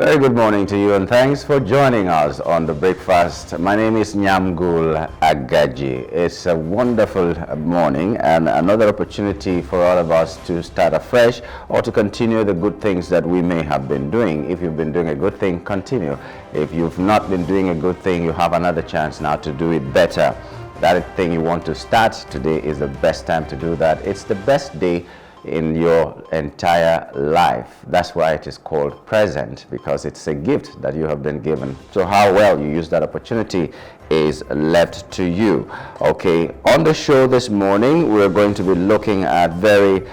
Very good morning to you and thanks for joining us on the breakfast. My name is Nyamgul Agaji. It's a wonderful morning and another opportunity for all of us to start afresh or to continue the good things that we may have been doing. If you've been doing a good thing, continue. If you've not been doing a good thing, you have another chance now to do it better. That thing you want to start, today is the best time to do that. It's the best day in your entire life. That's why it is called present, because it's a gift that you have been given. So how well you use that opportunity is left to you. Okay, on the show this morning, we're going to be looking at very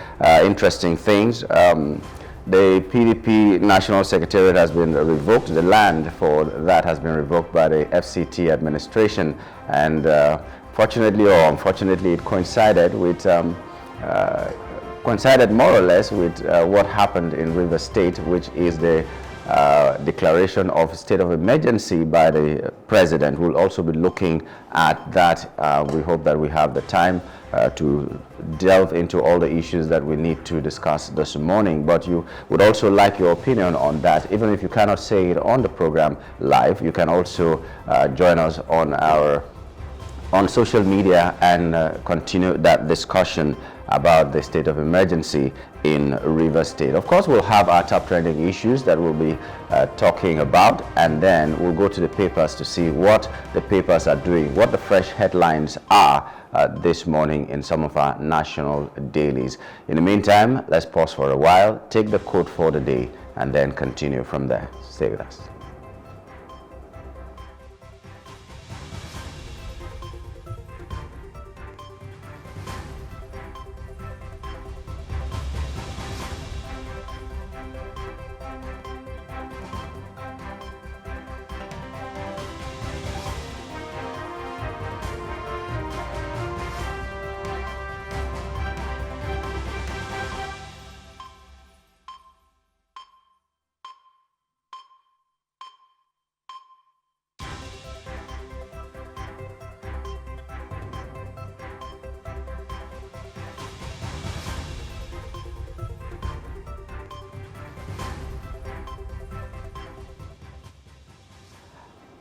interesting things. The PDP National Secretariat has been revoked. The land for that has been revoked by the FCT administration. And fortunately or unfortunately, it coincided more or less with what happened in River State, which is the declaration of state of emergency by the president. We'll also be looking at that. We hope that we have the time to delve into all the issues that we need to discuss this morning, but you would also like your opinion on that. Even if you cannot say it on the program live, you can also join us on social media and continue that discussion about the state of emergency in River State. Of course, we'll have our top trending issues that we'll be talking about, and then we'll go to the papers to see what the papers are doing, what the fresh headlines are this morning in some of our national dailies. In the meantime, let's pause for a while, take the quote for the day, and then continue from there. Stay with us.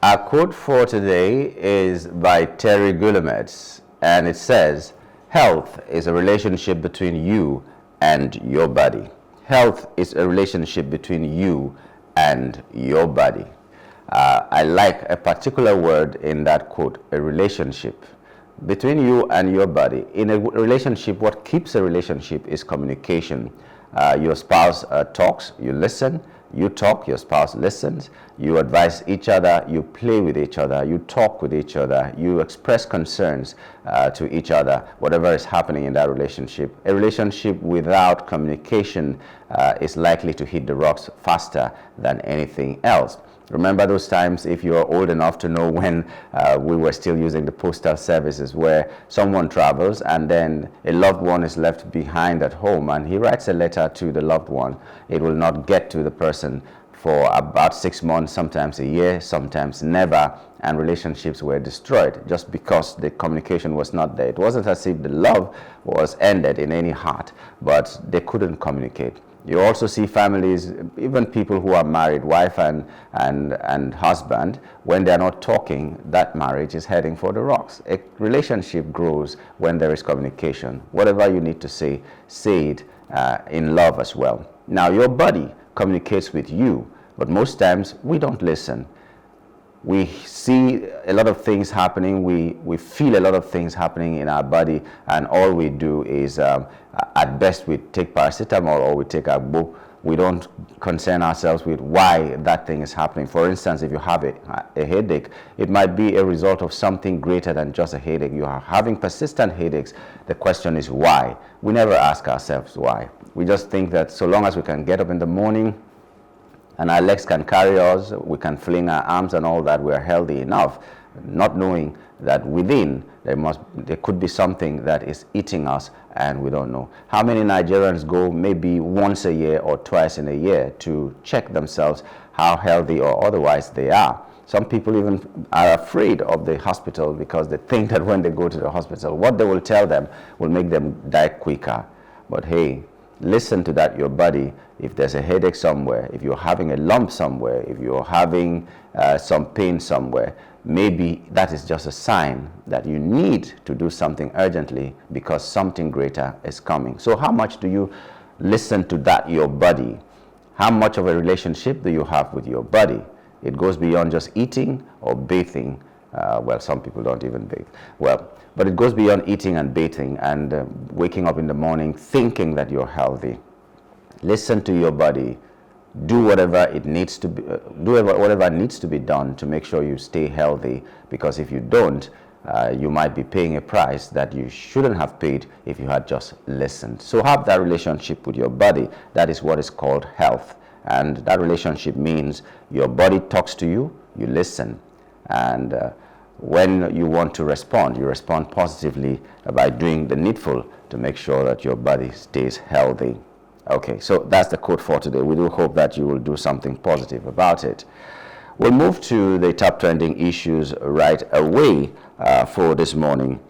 Our quote for today is by Terry Guillemets, and it says, "Health is a relationship between you and your body." Health is a relationship between you and your body. I like a particular word in that quote, a relationship between you and your body. In a relationship, what keeps a relationship is communication. Your spouse talks, you listen. You talk, your spouse listens. You advise each other, you play with each other, you talk with each other, you express concerns to each other, whatever is happening in that relationship. A relationship without communication is likely to hit the rocks faster than anything else. Remember those times, if you are old enough to know, when we were still using the postal services, where someone travels and then a loved one is left behind at home and he writes a letter to the loved one. It will not get to the person for about 6 months, sometimes a year, sometimes never, and relationships were destroyed just because the communication was not there. It wasn't as if the love was ended in any heart, but they couldn't communicate. You also see families, even people who are married, wife and husband, when they're not talking, that marriage is heading for the rocks. A relationship grows when there is communication. Whatever you need to say it in love as well. Now, your body communicates with you, but most times we don't listen. We see a lot of things happening, we feel a lot of things happening in our body, and all we do is, at best, we take paracetamol or we take agbo. We don't concern ourselves with why that thing is happening. For instance, if you have a headache, it might be a result of something greater than just a headache. You are having persistent headaches. The question is why. We never ask ourselves why. We just think that so long as we can get up in the morning, and our legs can carry us, we can fling our arms and all that, we are healthy enough, not knowing that within there could be something that is eating us and we don't know. How many Nigerians go maybe once a year or twice in a year to check themselves how healthy or otherwise they are? Some people even are afraid of the hospital because they think that when they go to the hospital, what they will tell them will make them die quicker. But hey, Listen to that, your body. If there's a headache somewhere, if you're having a lump somewhere, if you're having some pain somewhere, maybe that is just a sign that you need to do something urgently because something greater is coming. So how much do you listen to that, your body? How much of a relationship do you have with your body? It goes beyond just eating or bathing. Well, some people don't even bathe. Well, but it goes beyond eating and bathing and waking up in the morning thinking that you're healthy. Listen to your body. Do whatever it needs to be. Do whatever needs to be done to make sure you stay healthy. Because if you don't, you might be paying a price that you shouldn't have paid if you had just listened. So have that relationship with your body. That is what is called health. And that relationship means your body talks to you, you listen. And when you want to respond, you respond positively by doing the needful to make sure that your body stays healthy. Okay, so that's the quote for today. We do hope that you will do something positive about it. We'll move to the top trending issues right away for this morning.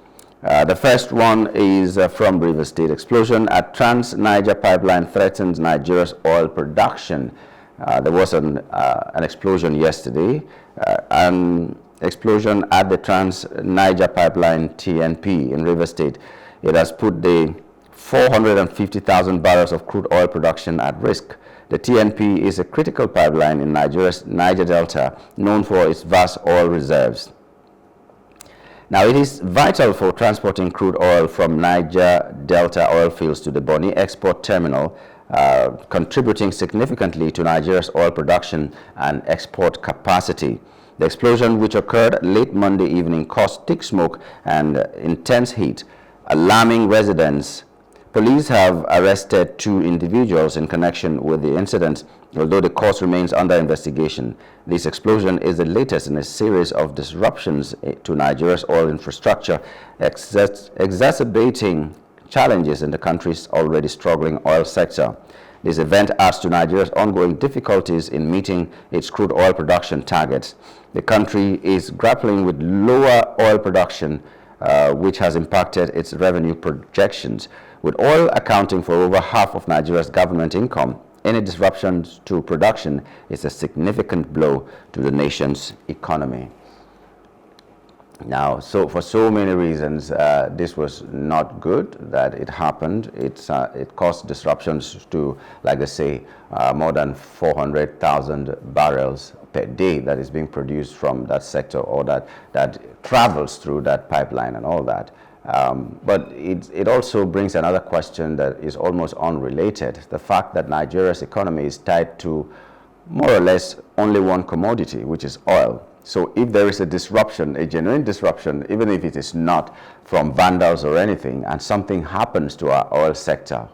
The first one is from Rivers State. Explosion at Trans-Niger pipeline threatens Nigeria's oil production. There was an explosion yesterday. An explosion at the Trans-Niger pipeline TNP in Rivers State. It has put the 450,000 barrels of crude oil production at risk. The TNP is a critical pipeline in Nigeria's Niger Delta, known for its vast oil reserves. Now, it is vital for transporting crude oil from Niger Delta oil fields to the Bonny Export Terminal, contributing significantly to Nigeria's oil production and export capacity. The explosion, which occurred late Monday evening, caused thick smoke and intense heat, alarming residents. Police have arrested 2 individuals in connection with the incident, although the cause remains under investigation. This explosion is the latest in a series of disruptions to Nigeria's oil infrastructure, exacerbating challenges in the country's already struggling oil sector. This event adds to Nigeria's ongoing difficulties in meeting its crude oil production targets. The country is grappling with lower oil production, which has impacted its revenue projections. With oil accounting for over half of Nigeria's government income, any disruptions to production is a significant blow to the nation's economy. Now, so for so many reasons, this was not good that it happened. It caused disruptions to, like they say, more than 400,000 barrels per day that is being produced from that sector, or that travels through that pipeline and all that. But it also brings another question that is almost unrelated. The fact that Nigeria's economy is tied to more or less only one commodity, which is oil. So if there is a disruption, a genuine disruption, even if it is not from vandals or anything, and something happens to our oil sector,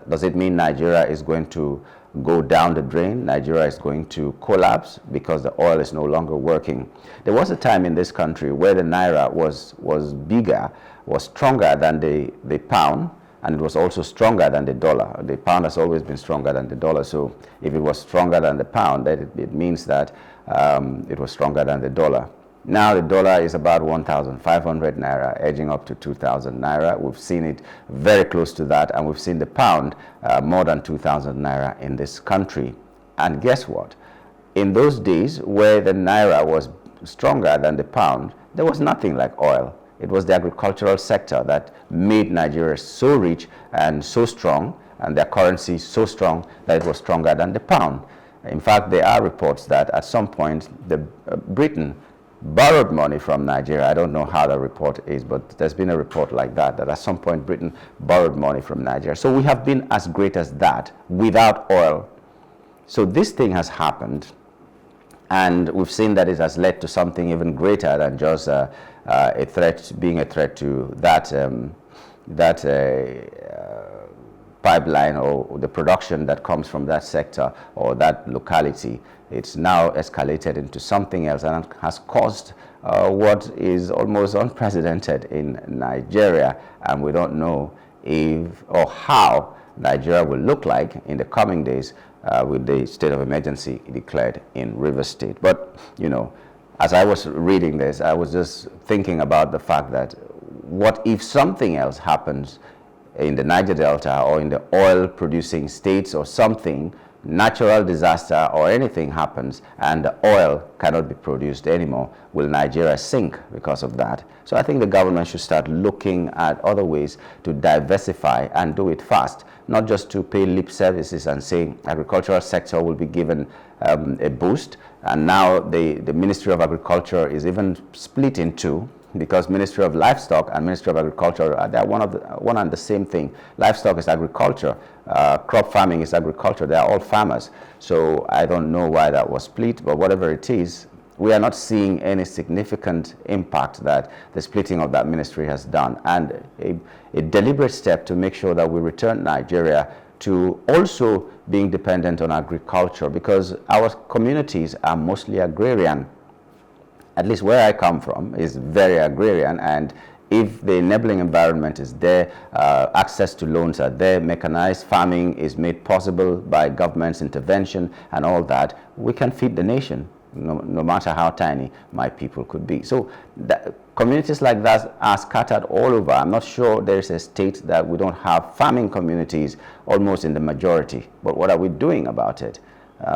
does it mean Nigeria is going to go down the drain? Nigeria is going to collapse because the oil is no longer working? There was a time in this country where the naira was bigger, was stronger than the pound, and it was also stronger than the dollar. The pound has always been stronger than the dollar, so if it was stronger than the pound, then it means that it was stronger than the dollar. Now the dollar is about 1,500 naira, edging up to 2,000 naira. We've seen it very close to that, and we've seen the pound more than 2,000 naira in this country. And guess what? In those days where the naira was stronger than the pound, there was nothing like oil. It was the agricultural sector that made Nigeria so rich and so strong, and their currency so strong that it was stronger than the pound. In fact, there are reports that at some point Britain borrowed money from Nigeria. I don't know how the report is, but there's been a report like that at some point Britain borrowed money from Nigeria. So we have been as great as that without oil. So this thing has happened, and we've seen that it has led to something even greater than just a threat, being a threat to that pipeline or the production that comes from that sector or that locality. It's now escalated into something else and has caused what is almost unprecedented in Nigeria, and we don't know if or how Nigeria will look like in the coming days with the state of emergency declared in Rivers State. But, you know, as I was reading this, I was just thinking about the fact that what if something else happens in the Niger Delta or in the oil producing states or something, natural disaster or anything happens and the oil cannot be produced anymore, will Nigeria sink because of that? So I think the government should start looking at other ways to diversify and do it fast, not just to pay lip services and say agricultural sector will be given a boost. And now the Ministry of Agriculture is even split in two, because Ministry of Livestock and Ministry of Agriculture, they are one and the same thing. Livestock is agriculture, crop farming is agriculture, they are all farmers. So I don't know why that was split, but whatever it is, we are not seeing any significant impact that the splitting of that ministry has done, and a deliberate step to make sure that we return Nigeria to also being dependent on agriculture, because our communities are mostly agrarian. At least where I come from is very agrarian, and if the enabling environment is there, access to loans are there, mechanized farming is made possible by government's intervention and all that, we can feed the nation, no matter how tiny my people could be. So communities like that are scattered all over. I'm not sure there's a state that we don't have farming communities almost in the majority. But what are we doing about it?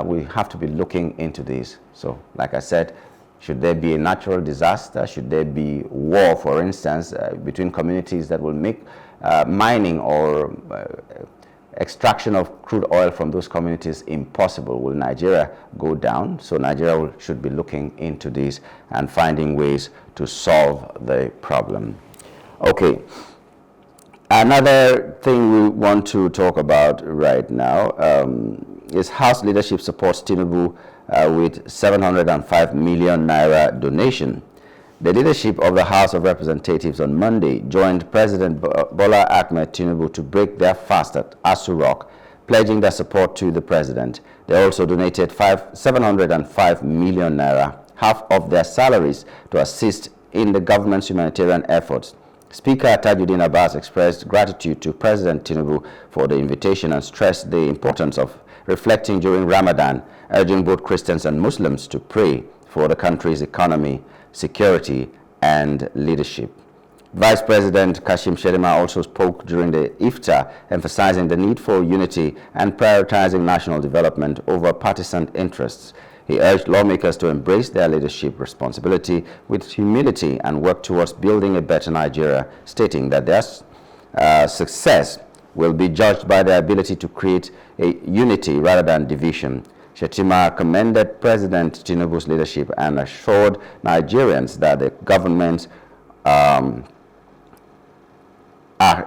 We have to be looking into this. So like I said, should there be a natural disaster? Should there be war, for instance, between communities that will make mining or extraction of crude oil from those communities impossible? Will Nigeria go down? So Nigeria should be looking into this and finding ways to solve the problem. Okay. Another thing we want to talk about right now is House leadership supports Tinubu with 705 million naira donation. The leadership of the House of Representatives on Monday joined President Bola Ahmed Tinubu to break their fast at Asu Rock, pledging their support to the president. They also donated 705 million naira, half of their salaries, to assist in the government's humanitarian efforts. Speaker Tajuddin Abbas expressed gratitude to President Tinubu for the invitation and stressed the importance of reflecting during Ramadan, urging both Christians and Muslims to pray for the country's economy, security, and leadership. Vice President Kashim Shettima also spoke during the iftar, emphasizing the need for unity and prioritizing national development over partisan interests. He urged lawmakers to embrace their leadership responsibility with humility and work towards building a better Nigeria, stating that their success will be judged by their ability to create a unity rather than division. Shettima commended President Tinubu's leadership and assured Nigerians that the government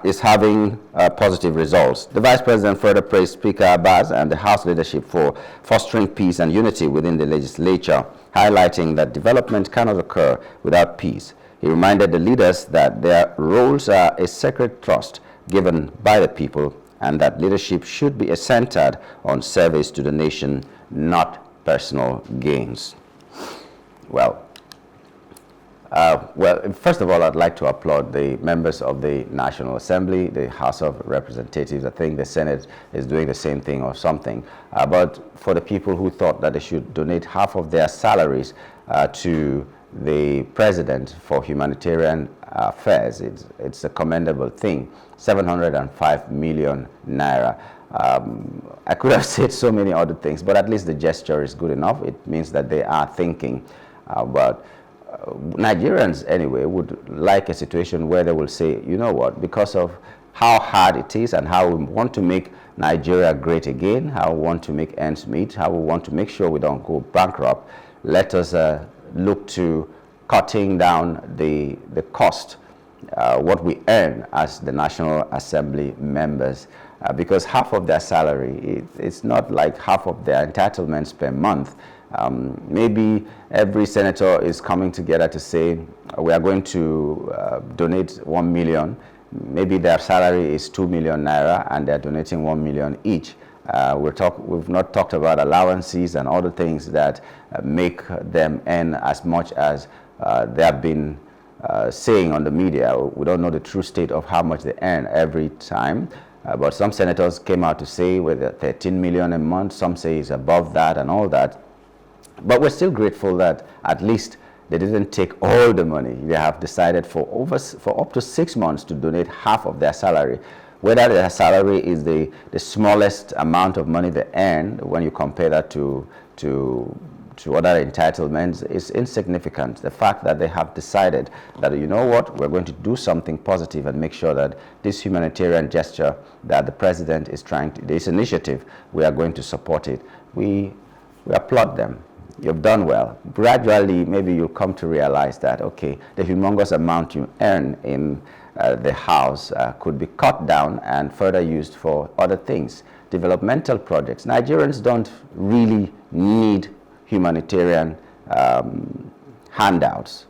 is having positive results. The Vice President further praised Speaker Abbas and the House leadership for fostering peace and unity within the legislature, highlighting that development cannot occur without peace. He reminded the leaders that their roles are a sacred trust given by the people, and that leadership should be centered on service to the nation, not personal gains. Well, first of all, I'd like to applaud the members of the National Assembly, the House of Representatives. I think the Senate is doing the same thing or something. But for the people who thought that they should donate half of their salaries to the president for humanitarian affairs, it's a commendable thing. 705 million naira. I could have said so many other things, but at least the gesture is good enough. It means that they are thinking about Nigerians anyway would like a situation where they will say, you know what, because of how hard it is and how we want to make Nigeria great again, how we want to make ends meet, how we want to make sure we don't go bankrupt, let us look to cutting down the cost, what we earn as the National Assembly members, because half of their salary, it's not like half of their entitlements per month. Maybe every senator is coming together to say, we are going to donate 1 million. Maybe their salary is 2 million naira and they're donating 1 million each. We've not talked about allowances and other things that make them earn as much as they have been saying on the media. We don't know the true state of how much they earn every time. But some senators came out to say whether 13 million a month, some say it's above that and all that. But we're still grateful that at least they didn't take all the money. They have decided for up to 6 months to donate half of their salary. whether their salary is the smallest amount of money they earn when you compare that to other entitlements is insignificant. The fact that they have decided that, you know what, we're going to do something positive and make sure that this humanitarian gesture that the president is trying to, this initiative, we are going to support it. We applaud them. You've done well. Gradually, maybe you'll come to realize that, okay, the humongous amount you earn in the house could be cut down and further used for other things. Developmental projects. Nigerians don't really need humanitarian handouts.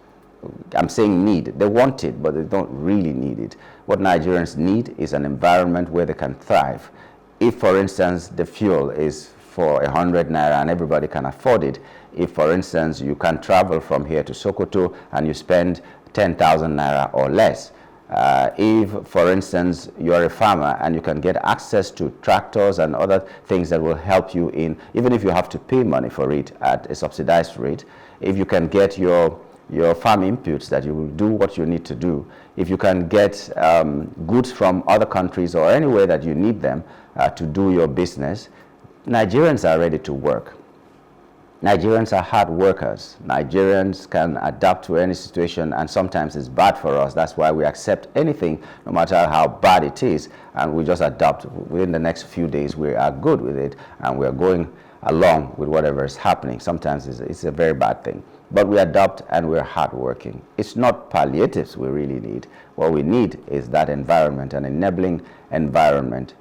I'm saying need. They want it, but they don't really need it. What Nigerians need is an environment where they can thrive. If, for instance, the fuel is for 100 naira and everybody can afford it, if, for instance, you can travel from here to Sokoto and you spend 10,000 naira or less, if, for instance, you're a farmer and you can get access to tractors and other things that will help you in, even if you have to pay money for it at a subsidized rate, if you can get your farm inputs that you will do what you need to do, if you can get goods from other countries or anywhere that you need them to do your business, Nigerians are ready to work. Nigerians are hard workers. Nigerians can adapt to any situation, and sometimes it's bad for us. That's why we accept anything, no matter how bad it is, and we just adapt. Within the next few days, we are good with it, and we are going along with whatever is happening. Sometimes it's a very bad thing, but we adapt and we're hardworking. It's not palliatives we really need. What we need is that environment, an enabling environment.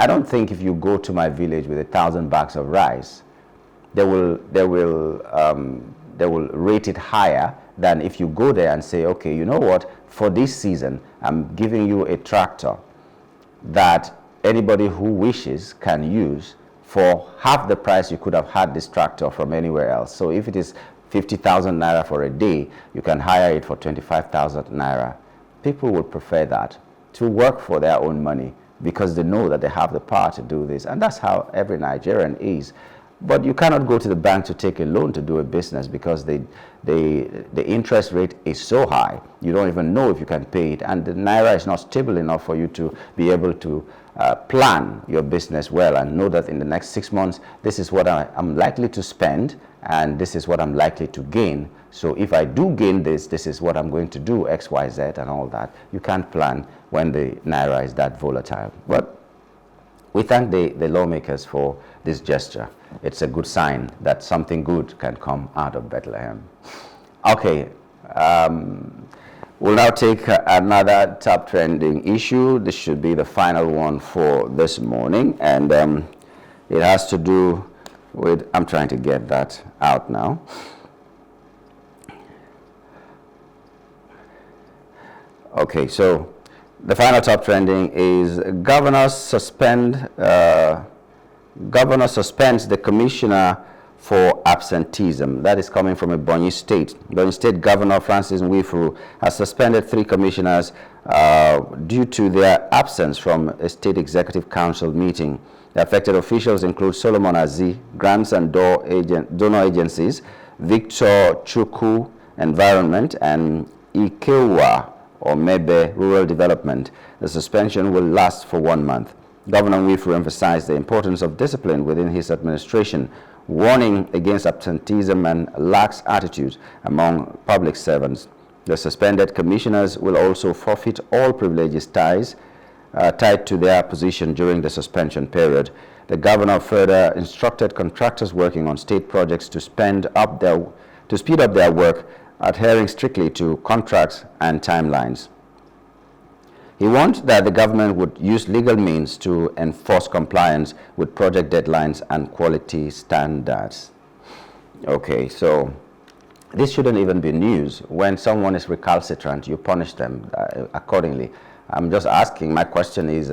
I don't think if you go to my village with 1,000 bags of rice, they will rate it higher than if you go there and say, okay, you know what, for this season, I'm giving you a tractor that anybody who wishes can use for half the price you could have had this tractor from anywhere else. So if it is 50,000 naira for a day, you can hire it for 25,000 naira. People would prefer that, to work for their own money, because they know that they have the power to do this. And that's how every Nigerian is. But you cannot go to the bank to take a loan to do a business because the interest rate is so high. You don't even know if you can pay it. And the naira is not stable enough for you to be able to plan your business well and know that in the next 6 months, this is what I'm likely to spend and this is what I'm likely to gain. So if I do gain this, this is what I'm going to do, X, Y, Z, and all that. You can't plan when the naira is that volatile. But we thank the lawmakers for this gesture. It's a good sign that something good can come out of Bethlehem. Okay, we'll now take another top trending issue. This should be the final one for this morning, and it has to do with, I'm trying to get that out now. Okay, so the final top trending is Governor suspends the commissioner for absenteeism. That is coming from Ebonyi State. Ebonyi State Governor Francis Nwifuru has suspended 3 commissioners due to their absence from a State Executive Council meeting. The affected officials include Solomon Azi, Grants and Donor Agencies, Victor Chukwu, Environment, and Ikewa or Mebe Rural Development. The suspension will last for 1 month. Governor Nwifuru emphasized the importance of discipline within his administration, warning against absenteeism and lax attitude among public servants. The suspended commissioners will also forfeit all privileges tied to their position during the suspension period. The governor further instructed contractors working on state projects to speed up their work, adhering strictly to contracts and timelines. He warned that the government would use legal means to enforce compliance with project deadlines and quality standards. Okay, so this shouldn't even be news. When someone is recalcitrant, you punish them accordingly. I'm just asking, my question is,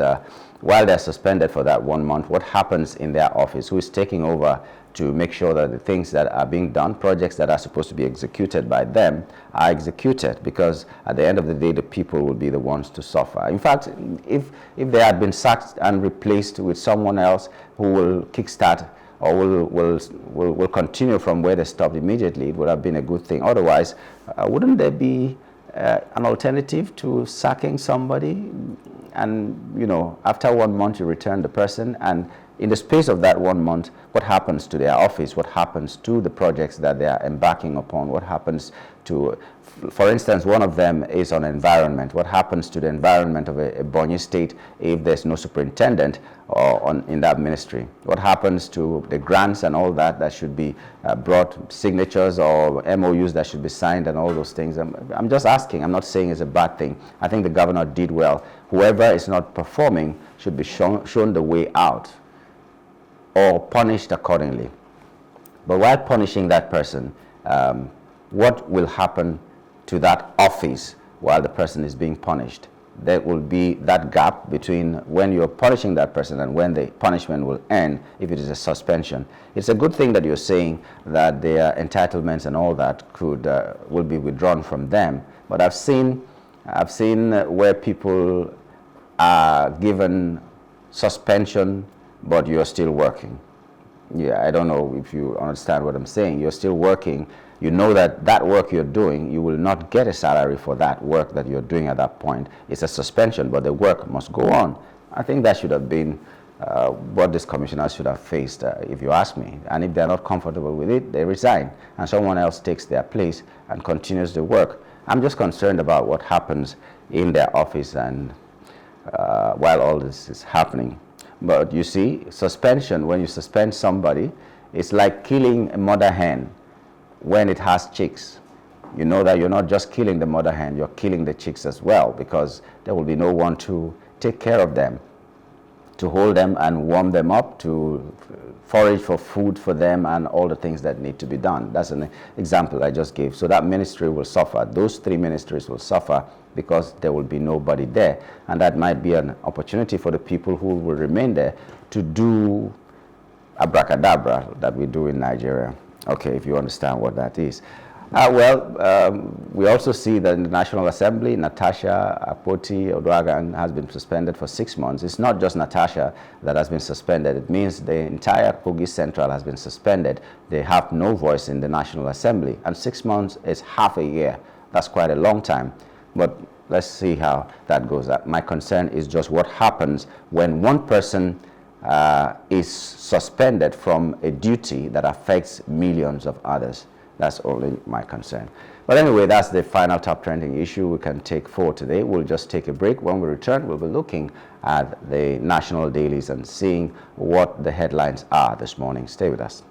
while they're suspended for that 1 month, what happens in their office? Who is taking over to make sure that the things that are being done, projects that are supposed to be executed by them, are executed? Because at the end of the day, the people will be the ones to suffer. In fact, if they had been sacked and replaced with someone else who will kickstart or will continue from where they stopped immediately, it would have been a good thing. Otherwise, wouldn't there be an alternative to sacking somebody? and after 1 month you return the person, and in the space of that 1 month, what happens to their office? What happens to the projects that they are embarking upon? What happens to, for instance, one of them is on environment. What happens to the environment of a Bonny state if there's no superintendent in that ministry? What happens to the grants and all that should be brought, signatures or MOUs that should be signed and all those things? I'm just asking. I'm not saying it's a bad thing. I think the governor did well. Whoever is not performing should be shown the way out or punished accordingly. But while punishing that person, what will happen to that office while the person is being punished? There will be that gap between when you're punishing that person and when the punishment will end, if it is a suspension. It's a good thing that you're saying that their entitlements and all that will be withdrawn from them. But I've seen where people are given suspension, but you're still working. Yeah, I don't know if you understand what I'm saying. You're still working. You know that work you're doing, you will not get a salary for that work that you're doing at that point. It's a suspension, but the work must go on. I think that should have been what these commissioners should have faced, if you ask me. And if they're not comfortable with it, they resign, and someone else takes their place and continues the work. I'm just concerned about what happens in their office and while all this is happening. But you see, suspension, when you suspend somebody, it's like killing a mother hen when it has chicks. You know that you're not just killing the mother hen, you're killing the chicks as well, because there will be no one to take care of them, to hold them and warm them up, to forage for food for them, and all the things that need to be done. That's an example I just gave. So that ministry will suffer. Those 3 ministries will suffer because there will be nobody there. And that might be an opportunity for the people who will remain there to do abracadabra that we do in Nigeria. Okay, if you understand what that is. We also see that in the National Assembly, Natasha Akpoti-Odoagan has been suspended for 6 months. It's not just Natasha that has been suspended. It means the entire Kogi Central has been suspended. They have no voice in the National Assembly. And 6 months is half a year. That's quite a long time. But let's see how that goes. My concern is just what happens when one person is suspended from a duty that affects millions of others. That's only my concern. But anyway, that's the final top trending issue we can take for today. We'll just take a break. When we return, we'll be looking at the national dailies and seeing what the headlines are this morning. Stay with us.